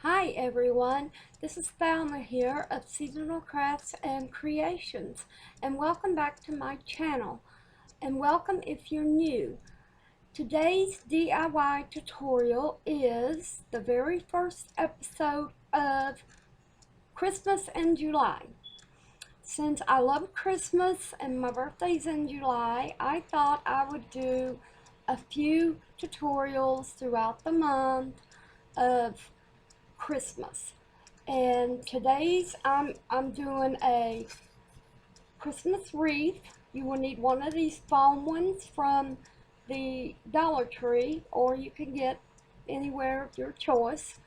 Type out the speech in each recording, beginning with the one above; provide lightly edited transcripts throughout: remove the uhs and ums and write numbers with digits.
Hi everyone, this is Thelma here of Seasonal Crafts and Creations, and welcome back to my channel, and welcome if you're new. Today's DIY tutorial is the very first episode of Christmas in July. Since I love Christmas and my birthday's in July, I thought I would do a few tutorials throughout the month of Christmas. And today's I'm doing a Christmas wreath. You will need one of these foam ones from the Dollar Tree, or you can get anywhere of your choice,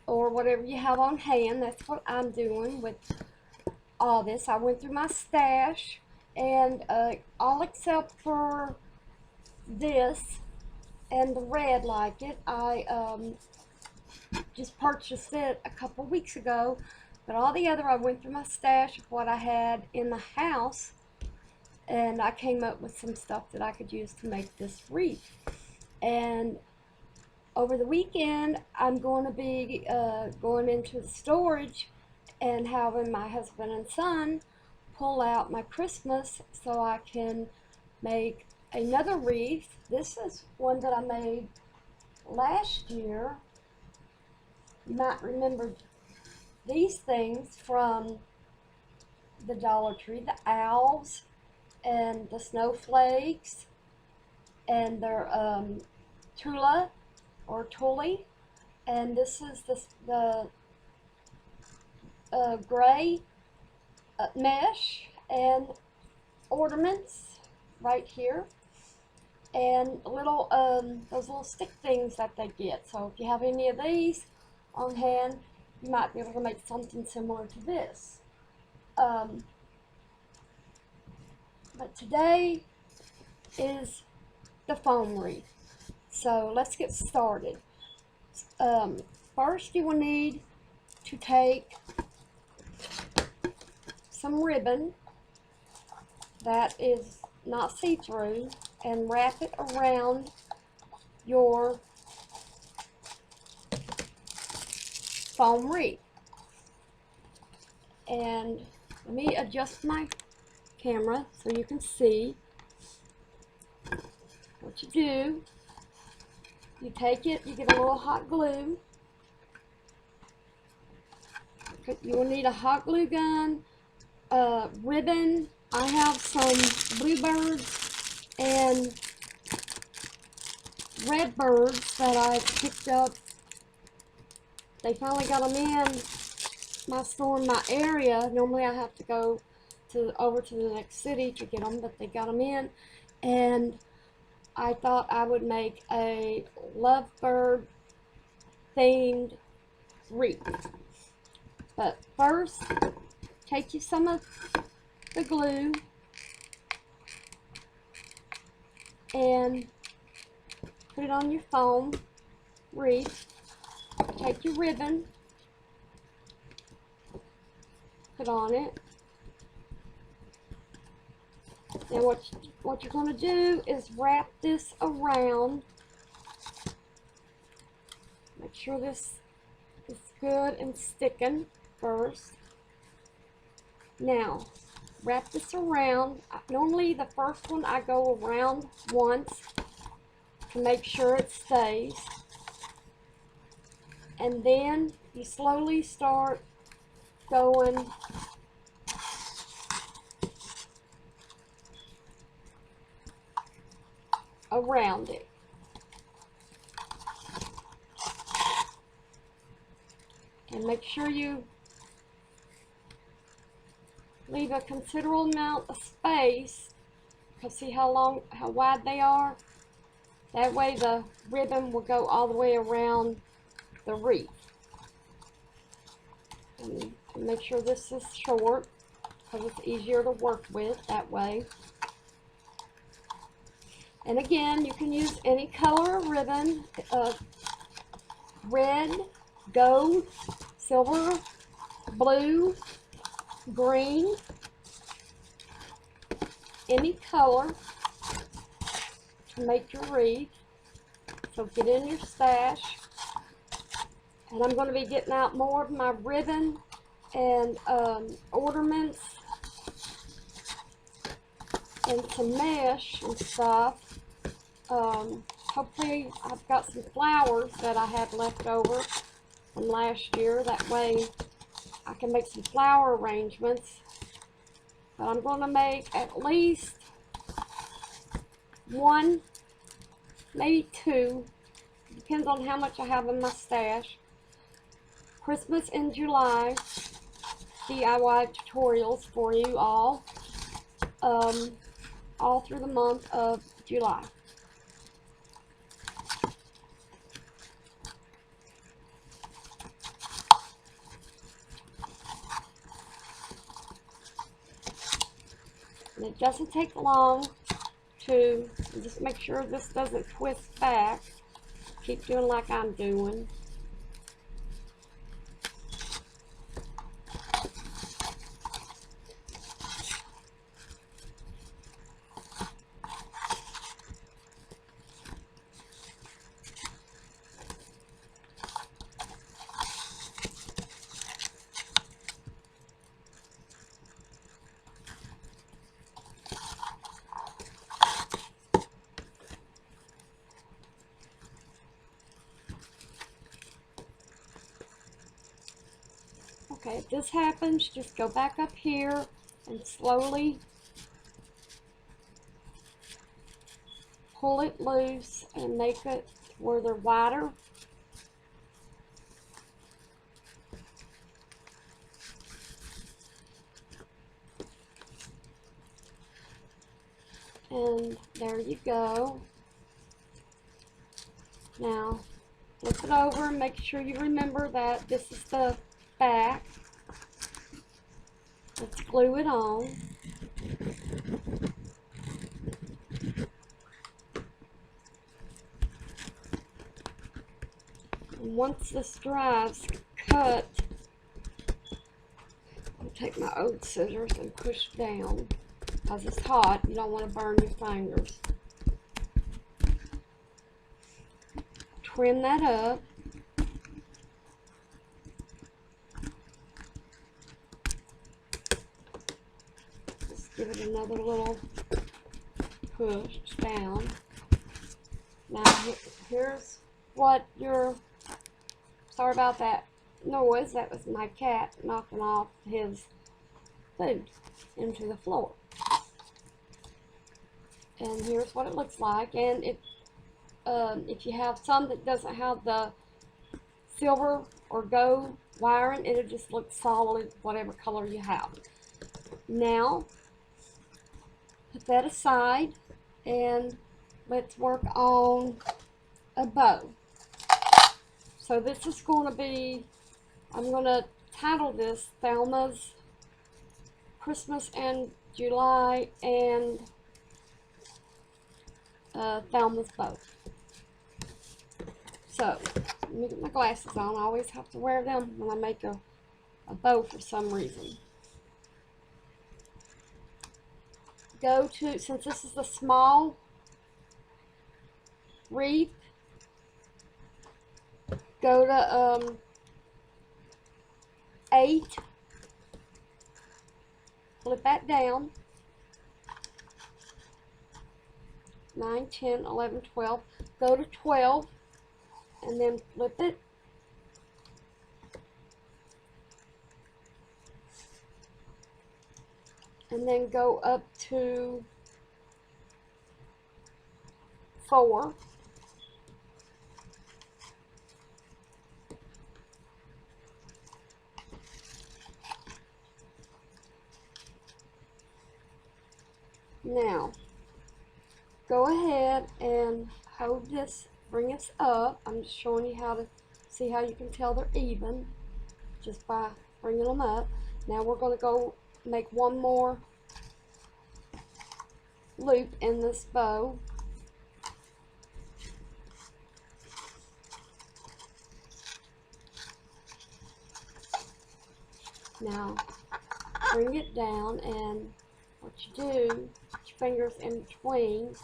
or whatever you have on hand. That's what I'm doing with all this. I went through my stash, and all except for this and the red like it, I just purchased it a couple weeks ago, but all the other I went through my stash of what I had in the house, and I came up with some stuff that I could use to make this wreath. And over the weekend I'm going to be going into the storage and having my husband and son pull out my Christmas so I can make another wreath. This is one that I made last year. You might remember these things from the Dollar Tree, the owls and the snowflakes, and their tula or tule, and this is the gray mesh and ornaments right here, and little those little stick things that they get. So if you have any of these on hand, you might be able to make something similar to this. But today is the foam wreath. So let's get started. First you will need to take some ribbon that is not see-through and wrap it around your foam wreath. And let me adjust my camera so you can see what you do. You take it, you get a little hot glue. You will need a hot glue gun, ribbon. I have some bluebirds and redbirds that I picked up. They finally got them in my store in my area. Normally I have to go over to the next city to get them, but they got them in, and I thought I would make a lovebird themed wreath. But first, take you some of the glue and put it on your foam wreath. Take your ribbon, put on it. Now what you're going to do is wrap this around. Make sure this is good and sticking first. Now wrap this around. Normally the first one I go around once to make sure it stays, and then you slowly start going around it. And make sure you leave a considerable amount of space, because see how wide they are? That way the ribbon will go all the way around the wreath. And make sure this is short, because it's easier to work with that way. And again, you can use any color of ribbon, red, gold, silver, blue, green, any color to make your wreath. So get in your stash And I'm going to be getting out more of my ribbon and ornaments and some mesh and stuff. Hopefully I've got some flowers that I had left over from last year. That way I can make some flower arrangements. But I'm going to make at least one, maybe two. Depends on how much I have in my stash. Christmas in July DIY tutorials for you all through the month of July. And it doesn't take long to just make sure this doesn't twist back. Keep doing like I'm doing. Okay, if this happens, just go back up here and slowly pull it loose and make it where they're wider. And there you go. Now, flip it over and make sure you remember that this is the back. Let's glue it on. And once this dries, cut. I'll take my old scissors and push down. Because it's hot, you don't want to burn your fingers. Trim that up. Just give it another little push down. Now here's what your, sorry about that noise, that was my cat knocking off his food into the floor. And here's what it looks like. And if you have some that doesn't have the silver or gold wiring, it'll just look solid, whatever color you have. Now, put that aside and let's work on a bow. So this is going to be, I'm going to title this Thelma's Christmas in July and Thelma's bow. So, let me get my glasses on. I always have to wear them when I make a bow for some reason. Go to, since this is a small wreath, go to 8, flip that down, 9, 10, 11, 12, go to 12, and then flip it, and then go up to 4, now go ahead and hold this, bring this up. I'm just showing you how to see how you can tell they're even just by bringing them up. Now we're going to go make one more loop in this bow. Now bring it down, and what you do, put your fingers in between,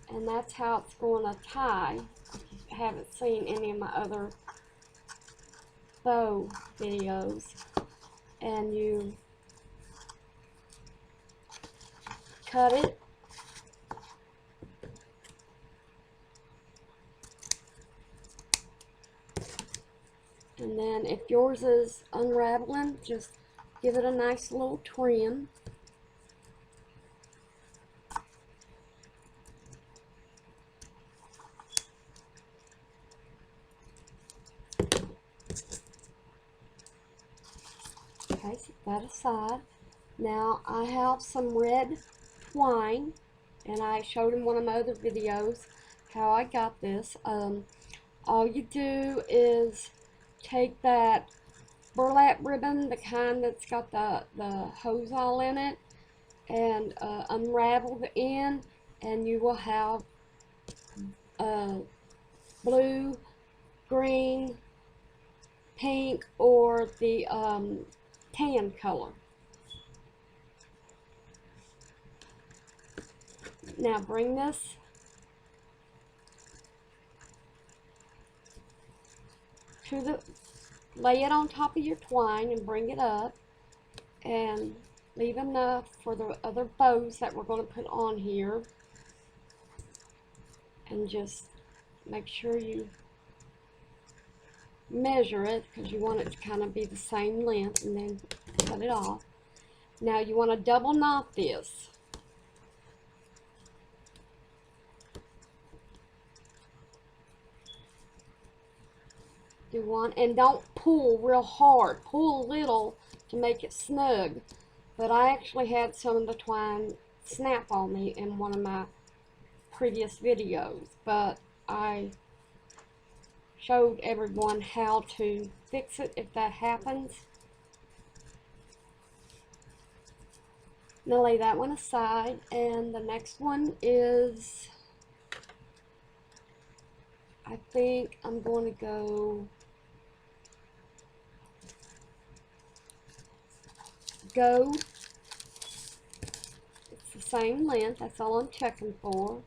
and that's how it's going to tie. If you haven't seen any of my other bow videos, and you cut it, and then if yours is unraveling, just give it a nice little trim. Okay, set that aside. Now I have some red twine, and I showed in one of my other videos how I got this. All you do is take that burlap ribbon, the kind that's got the hose all in it, and unravel the end, and you will have blue, green, pink, or the tan color. Now bring this to the, lay it on top of your twine and bring it up, and leave enough for the other bows that we're going to put on here, and just make sure you measure it because you want it to kind of be the same length, and then cut it off. Now you want to double knot this. Do one, and don't pull real hard. Pull a little to make it snug. But I actually had some of the twine snap on me in one of my previous videos, but I showed everyone how to fix it if that happens. Now lay that one aside, and the next one is, I think I'm going to go gold. It's the same length, that's all I'm checking for.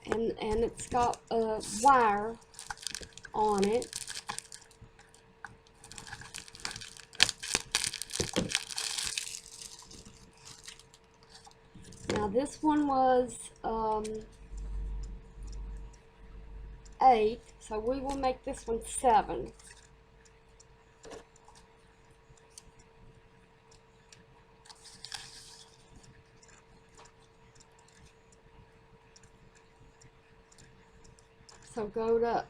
And it's got a wire on it. Now this one was 8, so we will make this one 7. So go to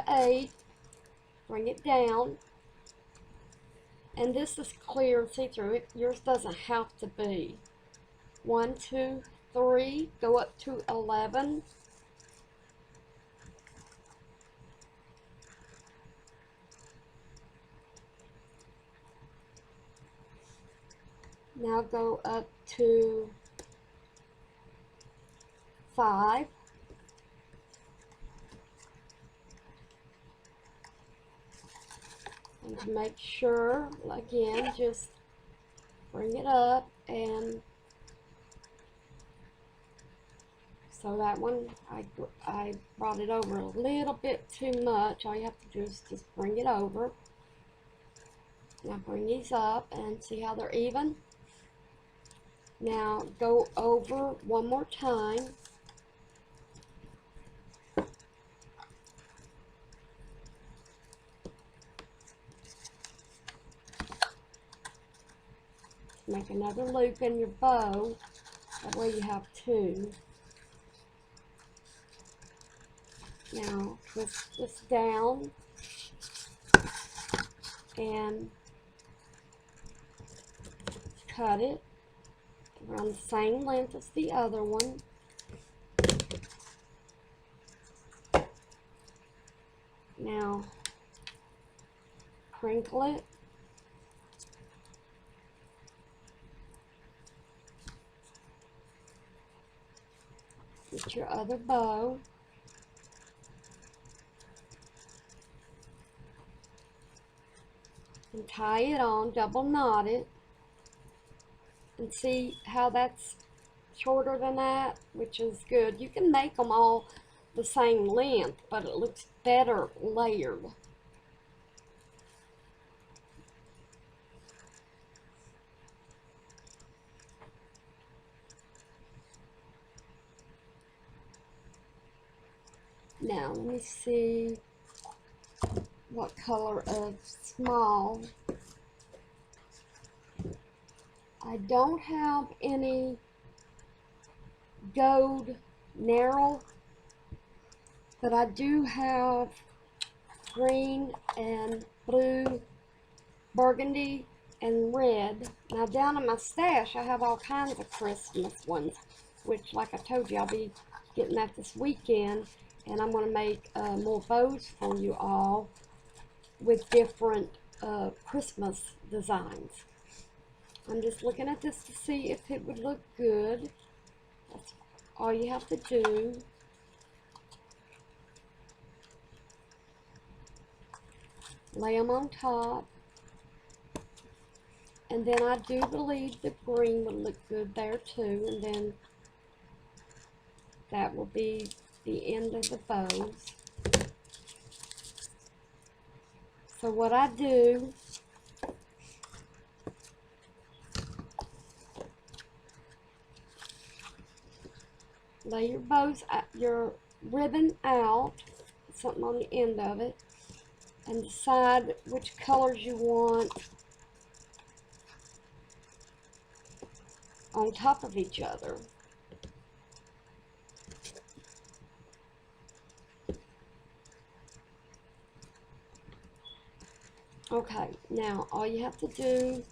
8, bring it down, and this is clear and see-through. Yours doesn't have to be. 1, 2, 3, go up to 11. Now go up to 5. And to make sure, again, just bring it up, and so that one, I brought it over a little bit too much. All you have to do is just bring it over. Now bring these up and see how they're even. Now go over one more time. Make another loop in your bow, that way you have 2. Now twist this down and cut it around the same length as the other one. Now crinkle it. Get your other bow. And tie it on, double knot it. And see how that's shorter than that, which is good. You can make them all the same length, but it looks better layered. Now, let me see what color of small. I don't have any gold narrow, but I do have green and blue, burgundy, and red. Now down in my stash I have all kinds of Christmas ones, which like I told you I'll be getting that this weekend, and I'm going to make more bows for you all with different Christmas designs. I'm just looking at this to see if it would look good. That's all you have to do. Lay them on top. And then I do believe the green would look good there too. And then that will be the end of the bows. So what I do, lay your bows, your ribbon out, something on the end of it, and decide which colors you want on top of each other. Okay, now all you have to do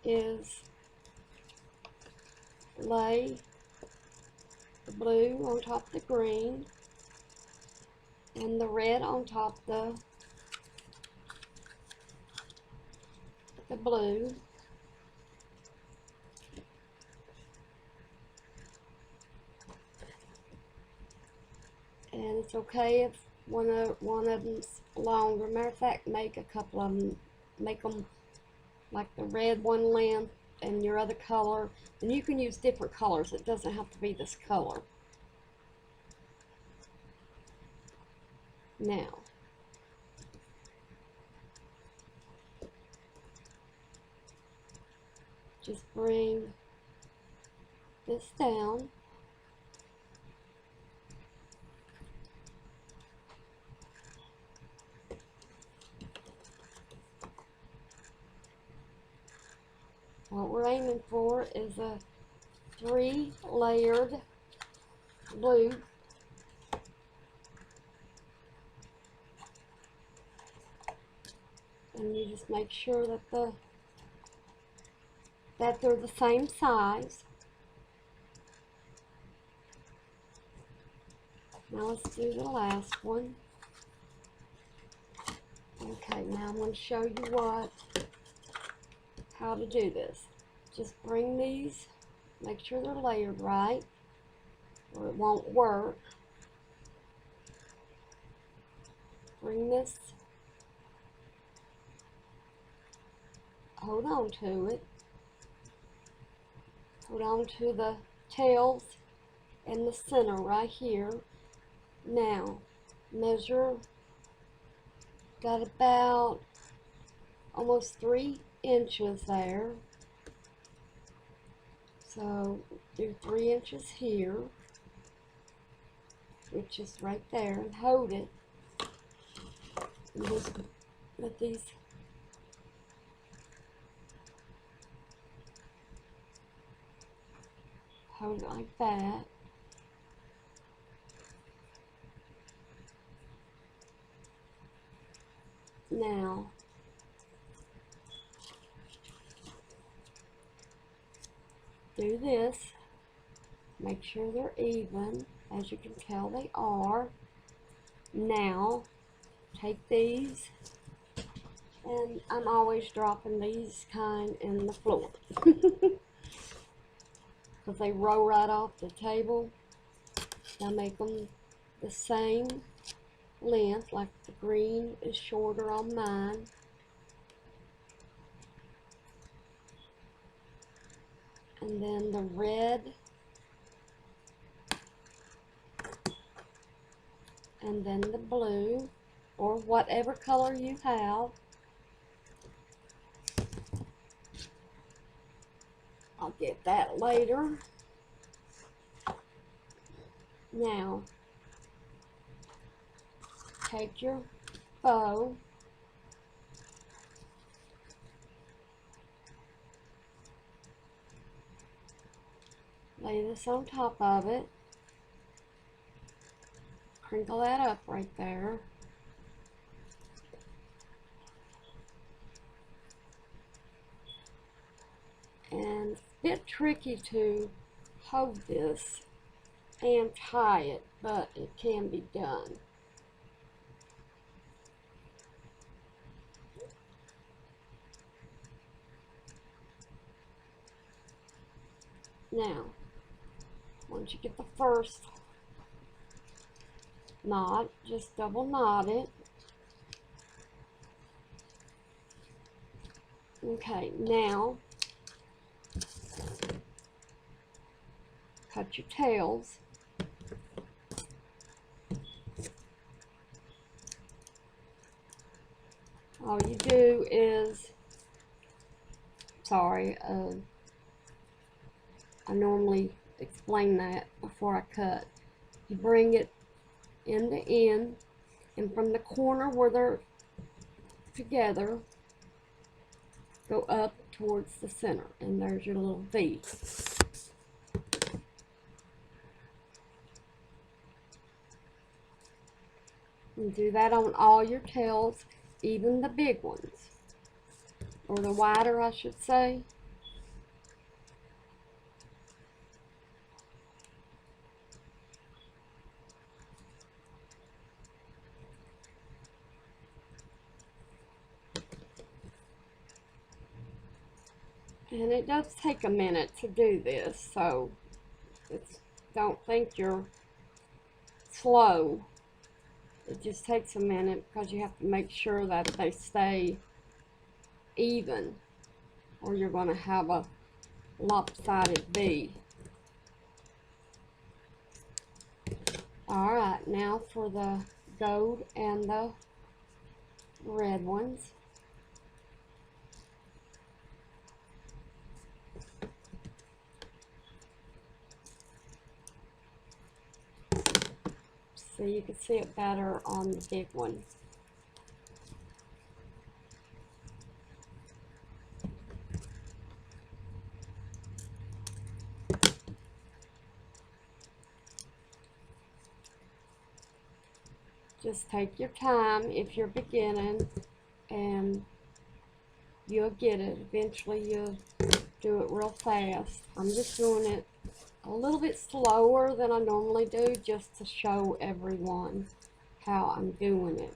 is lay the blue on top of the green and the red on top of the blue. And it's okay if one of them's longer. Matter of fact, make a couple of them. Make them like the red one length and your other color. And you can use different colors. It doesn't have to be this color. Now, just bring this down. What we're aiming for is a 3-layered blue. And you just make sure that they're the same size. Now let's do the last one. Okay, now I'm going to show you how to do this. Just bring these, make sure they're layered right, or it won't work. Bring this, hold on to it, hold on to the tails and the center right here. Now, measure, got about almost 3 inches there. So do 3 inches here, which is right there, and hold it. And just let these hold it like that. Now, do this, make sure they're even, as you can tell they are. Now, take these, and I'm always dropping these kind in the floor, because they roll right off the table. Now make them the same length, like the green is shorter on mine. And then the red and then the blue, or whatever color you have. I'll get that later. Now, take your bow, lay this on top of it, crinkle that up right there, and it's a bit tricky to hold this and tie it, but it can be done. Now, once you get the first knot, just double knot it. Okay, now cut your tails. All you do is, sorry, I normally explain that before I cut. You bring it end to end, and from the corner where they're together, go up towards the center, and there's your little V. And do that on all your tails, even the big ones, or the wider, I should say. And it does take a minute to do this, so don't think you're slow. It just takes a minute because you have to make sure that they stay even, or you're going to have a lopsided V. Alright, now for the gold and the red ones. So you can see it better on the big one. Just take your time if you're beginning, and you'll get it. Eventually you'll do it real fast. I'm just doing it a little bit slower than I normally do, just to show everyone how I'm doing it.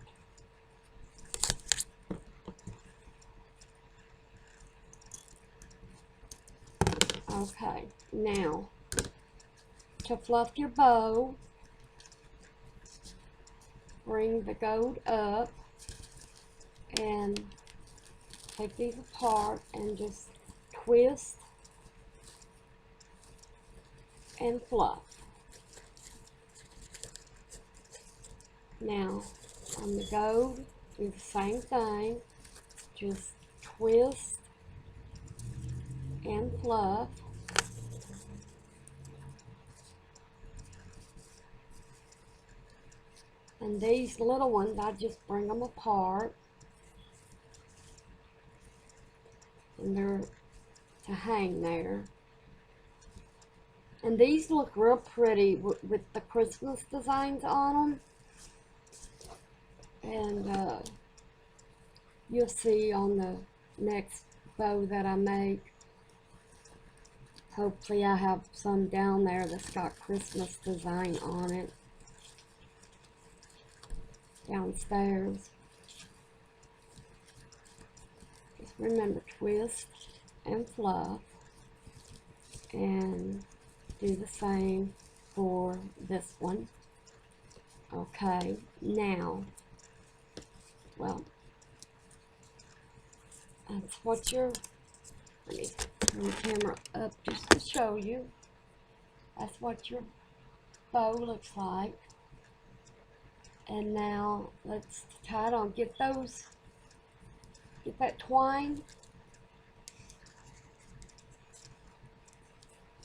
Okay, now to fluff your bow, bring the gold up and take these apart and just twist and fluff. Now on the gold, do the same thing, just twist and fluff. And these little ones, I just bring them apart, and they're to hang there. And these look real pretty with the Christmas designs on them. And you'll see on the next bow that I make. Hopefully I have some down there that's got Christmas design on it. Downstairs. Just remember, twist and fluff, and do the same for this one. Okay, now, well, that's what your, let me turn the camera up just to show you. That's what your bow looks like. And now let's tie it on. Get that twine.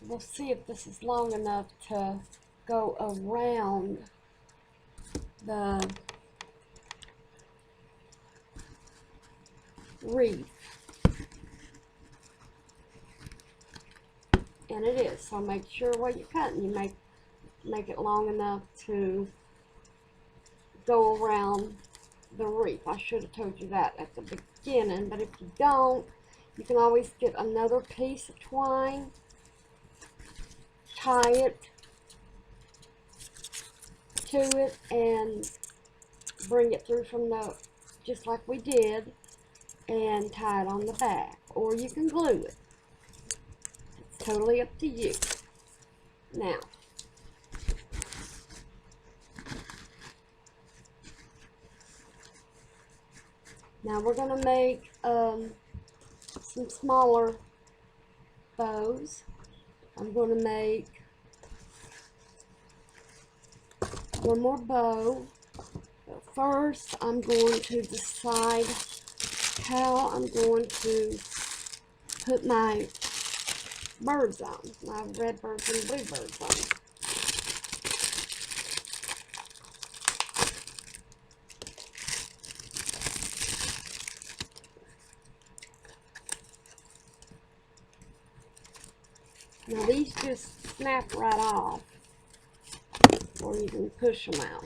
We'll see if this is long enough to go around the wreath. And it is, so make sure while you're cutting, you make it long enough to go around the wreath. I should have told you that at the beginning, but if you don't, you can always get another piece of twine, tie it to it, and bring it through from the, just like we did, and tie it on the back. Or you can glue it. It's totally up to you. Now we're going to make some smaller bows. I'm going to make one more bow. But first, I'm going to decide how I'm going to put my birds on, my red birds and blue birds on. Now these just snap right off, or you can push them out.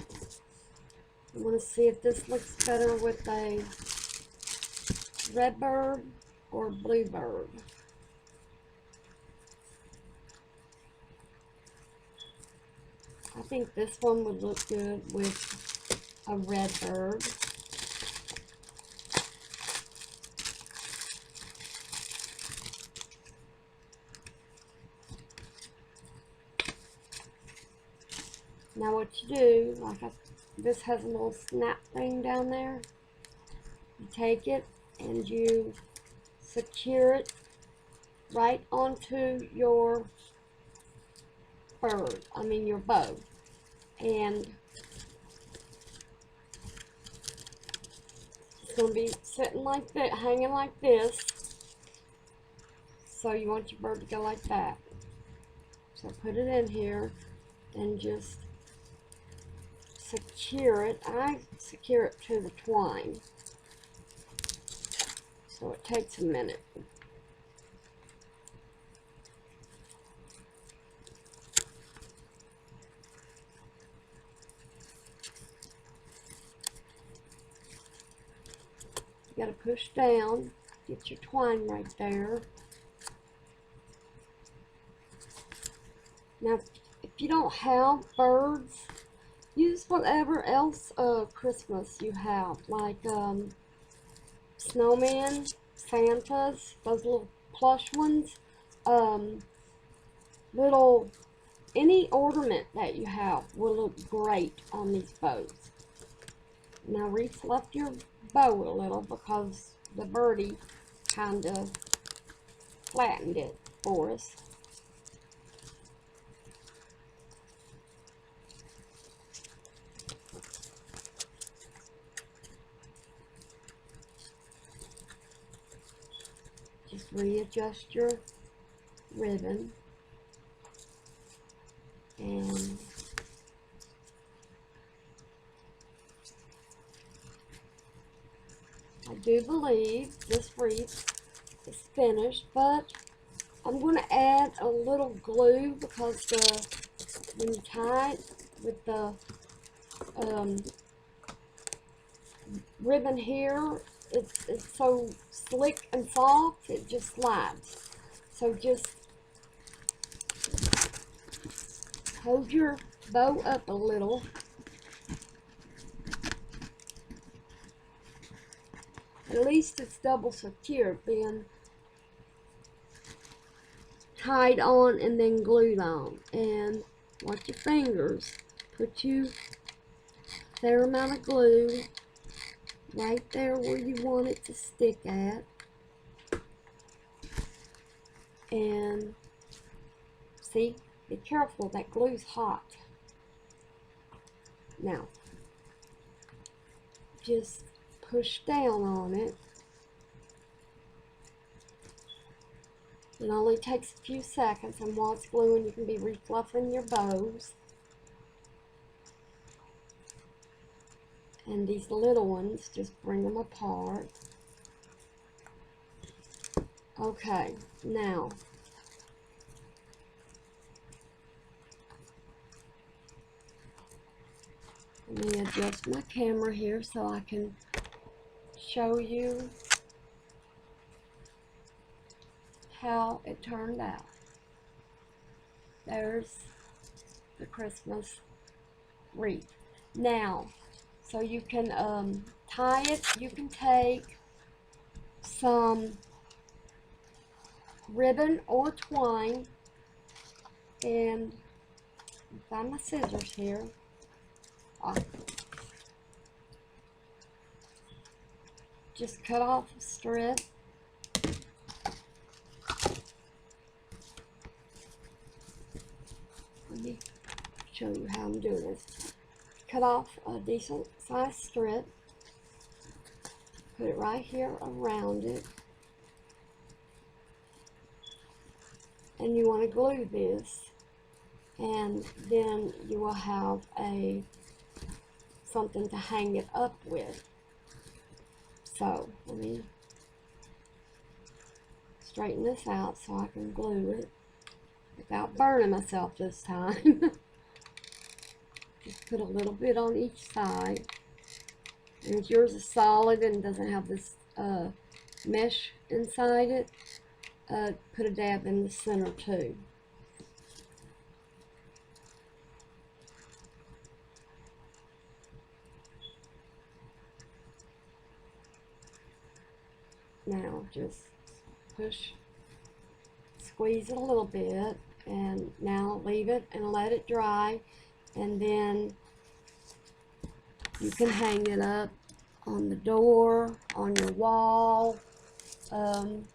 I want to see if this looks better with a red bird or blue bird. I think this one would look good with a red bird. Now what you do, this has a little snap thing down there. You take it and you secure it right onto your your bow. And it's going to be sitting like that, hanging like this. So you want your bird to go like that. So put it in here and just secure it. I secure it to the twine, so it takes a minute. You got to push down, get your twine right there. Now, if you don't have birds, use whatever else Christmas you have, like snowmen, Santas, those little plush ones, any ornament that you have will look great on these bows. Now Wreath left your bow a little because the birdie kind of flattened it for us. Just readjust your ribbon, and I do believe this wreath is finished, but I'm going to add a little glue because when you tie it with the ribbon here, it's so slick and soft, it just slides. So just hold your bow up a little. At least it's double secure, being tied on and then glued on. And watch your fingers. Put you a fair amount of glue right there where you want it to stick at. And see, be careful, that glue's hot. Now, just push down on it. It only takes a few seconds, and while it's gluing, you can be refluffing your bows. And these little ones, just bring them apart. Okay, now let me adjust my camera here so I can show you how it turned out. There's the Christmas wreath. Now, so you can tie it, you can take some ribbon or twine, and find my scissors here. Just cut off a strip. Let me show you how I'm doing this. Cut off a decent sized strip. Put it right here around it. And you want to glue this, and then you will have something to hang it up with. So let me straighten this out so I can glue it without burning myself this time. Just put a little bit on each side. And if yours is solid and doesn't have this mesh inside it, put a dab in the center too. Now just squeeze it a little bit, and now leave it and let it dry, and then you can hang it up on the door, on your wall, and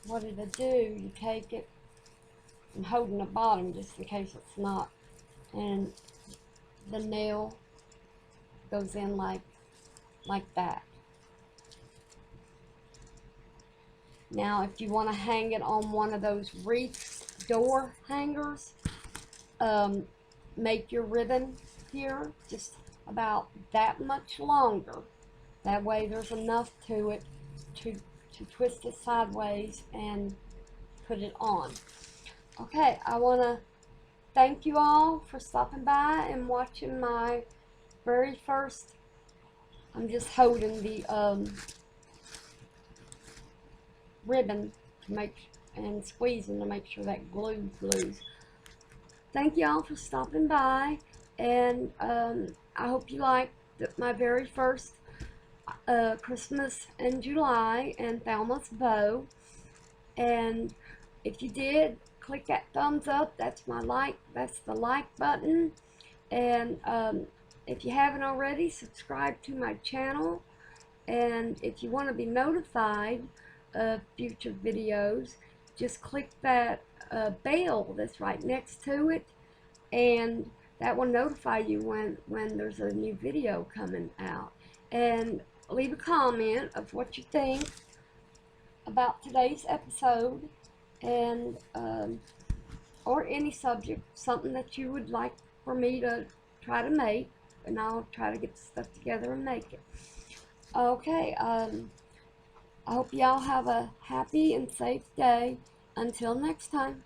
what it'll do, you take it, I'm holding the bottom just in case it's not, and the nail goes in like that. Now if you want to hang it on one of those wreath door hangers, make your ribbon here just about that much longer. That way there's enough to it to twist it sideways and put it on. Okay, I want to thank you all for stopping by and watching my very first. I'm just holding the ribbon to and squeezing to make sure that glue glues. Thank you all for stopping by, and I hope you liked my very first Christmas in July and Thelma's bow. And if you did, click that thumbs up. That's the like button. And if you haven't already, subscribe to my channel. And if you want to be notified of future videos, just click that bell that's right next to it, and that will notify you when there's a new video coming out. And leave a comment of what you think about today's episode, and or any subject, something that you would like for me to try to make, and I'll try to get the stuff together and make it. Okay, I hope y'all have a happy and safe day. Until next time.